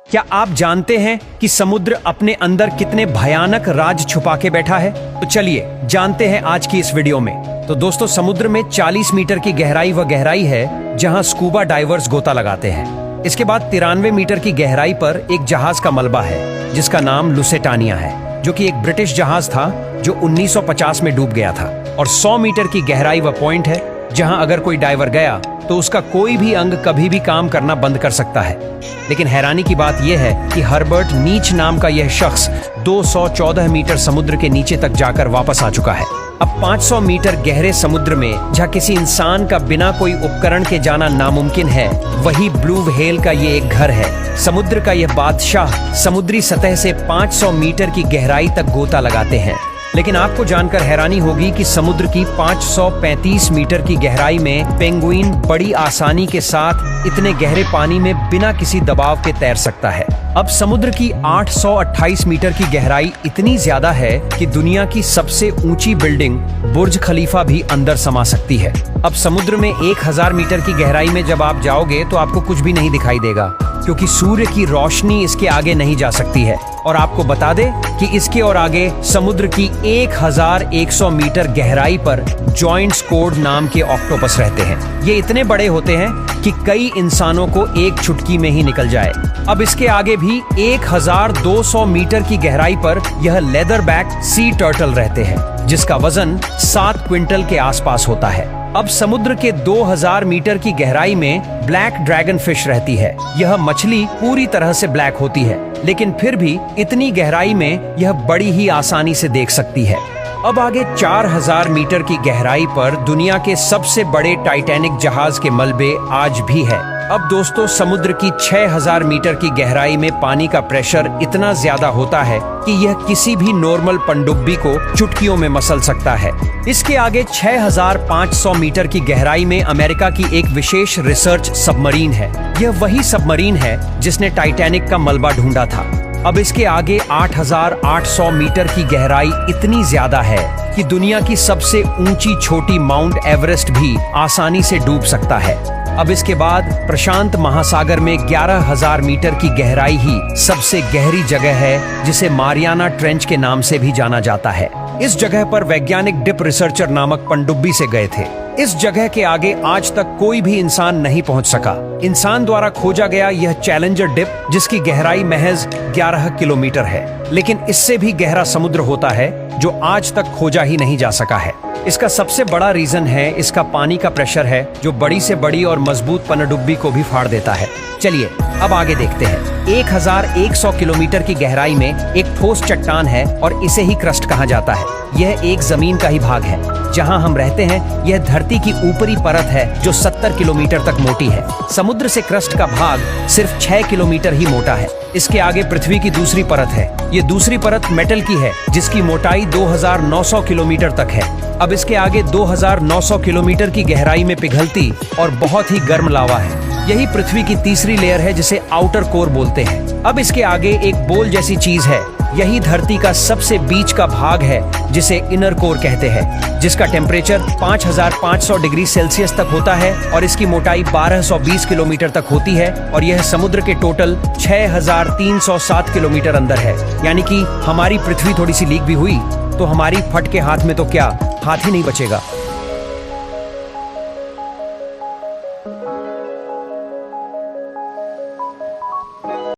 क्या आप जानते हैं कि समुद्र अपने अंदर कितने भयानक राज छुपा के बैठा है? तो चलिए जानते हैं आज की इस वीडियो में। तो दोस्तों, समुद्र में 40 मीटर की गहराई है जहां स्कूबा डाइवर्स गोता लगाते हैं। इसके बाद 93 मीटर की गहराई पर एक जहाज का मलबा है जिसका नाम लुसेटानिया है, जो कि एक ब्रिटिश जहाज था जो 1950 में डूब गया था। और 100 मीटर की गहराई वह पॉइंट है जहां अगर कोई डाइवर गया तो उसका कोई भी अंग कभी भी काम करना बंद कर सकता है। लेकिन हैरानी की बात यह है कि हर्बर्ट नीच नाम का यह शख्स 214 मीटर समुद्र के नीचे तक जाकर वापस आ चुका है। अब 500 मीटर गहरे समुद्र में जहाँ किसी इंसान का बिना कोई उपकरण के जाना नामुमकिन है, वही ब्लू व्हेल का ये एक घर है। समुद्र का यह बादशाह समुद्री सतह से 500 मीटर की गहराई तक गोता लगाते हैं। लेकिन आपको जानकर हैरानी होगी कि समुद्र की 535 मीटर की गहराई में पेंगुइन बड़ी आसानी के साथ इतने गहरे पानी में बिना किसी दबाव के तैर सकता है। अब समुद्र की 828 मीटर की गहराई इतनी ज्यादा है कि दुनिया की सबसे ऊंची बिल्डिंग बुर्ज खलीफा भी अंदर समा सकती है। अब समुद्र में 1000 मीटर की गहराई में जब आप जाओगे तो आपको कुछ भी नहीं दिखाई देगा, क्योंकि सूर्य की रोशनी इसके आगे नहीं जा सकती है। और आपको बता दें कि इसके और आगे समुद्र की 1100 मीटर गहराई पर जॉइंट स्क्वॉड नाम के ऑक्टोपस रहते हैं। ये इतने बड़े होते हैं कि कई इंसानों को एक चुटकी में ही निकल जाए। अब इसके आगे भी 1200 मीटर की गहराई पर यह लेदर बैक सी टर्टल रहते हैं, जिसका वजन 7 क्विंटल के आसपास होता है। अब समुद्र के 2000 मीटर की गहराई में ब्लैक ड्रैगन फिश रहती है। यह मछली पूरी तरह से ब्लैक होती है, लेकिन फिर भी इतनी गहराई में यह बड़ी ही आसानी से देख सकती है। अब आगे 4000 मीटर की गहराई पर दुनिया के सबसे बड़े टाइटैनिक जहाज के मलबे आज भी है। अब दोस्तों, समुद्र की 6000 मीटर की गहराई में पानी का प्रेशर इतना ज्यादा होता है कि यह किसी भी नॉर्मल पनडुब्बी को चुटकियों में मसल सकता है। इसके आगे 6500 मीटर की गहराई में अमेरिका की एक विशेष रिसर्च सबमरीन है। यह वही सबमरीन है जिसने टाइटैनिक का मलबा ढूंढा था। अब इसके आगे 8800 मीटर की गहराई इतनी ज्यादा है कि दुनिया की सबसे ऊंची छोटी माउंट एवरेस्ट भी आसानी से डूब सकता है। अब इसके बाद प्रशांत महासागर में 11000 मीटर की गहराई ही सबसे गहरी जगह है, जिसे मारियाना ट्रेंच के नाम से भी जाना जाता है। इस जगह पर वैज्ञानिक डिप रिसर्चर नामक पनडुब्बी से गए थे। इस जगह के आगे आज तक कोई भी इंसान नहीं पहुंच सका। इंसान द्वारा खोजा गया यह चैलेंजर डिप, जिसकी गहराई महज 11 किलोमीटर है, लेकिन इससे भी गहरा समुद्र होता है जो आज तक खोजा ही नहीं जा सका है। इसका सबसे बड़ा रीजन है इसका पानी का प्रेशर है, जो बड़ी से बड़ी और मजबूत पनडुब्बी को भी फाड़ देता है। चलिए अब आगे देखते हैं। 1100 किलोमीटर की गहराई में एक ठोस चट्टान है और इसे ही क्रस्ट कहा जाता है। यह एक जमीन का ही भाग है जहां हम रहते हैं। यह धरती की ऊपरी परत है जो 70 किलोमीटर तक मोटी है। समुद्र से क्रस्ट का भाग सिर्फ 6 किलोमीटर ही मोटा है। इसके आगे पृथ्वी की दूसरी परत है। ये दूसरी परत मेटल की है, जिसकी मोटाई 2900 किलोमीटर तक है। अब इसके आगे 2900 किलोमीटर की गहराई में पिघलती और बहुत ही गर्म लावा है। यही पृथ्वी की तीसरी लेयर है, जिसे आउटर कोर बोलते हैं। अब इसके आगे एक बोल जैसी चीज है। यही धरती का सबसे बीच का भाग है, जिसे इनर कोर कहते हैं, जिसका टेम्परेचर 5500 डिग्री सेल्सियस तक होता है और इसकी मोटाई 1220 किलोमीटर तक होती है। और यह समुद्र के टोटल 6307 किलोमीटर अंदर है। यानी कि हमारी पृथ्वी थोड़ी सी लीक भी हुई तो हमारी फट के हाथ में तो क्या, हाथ ही नहीं बचेगा।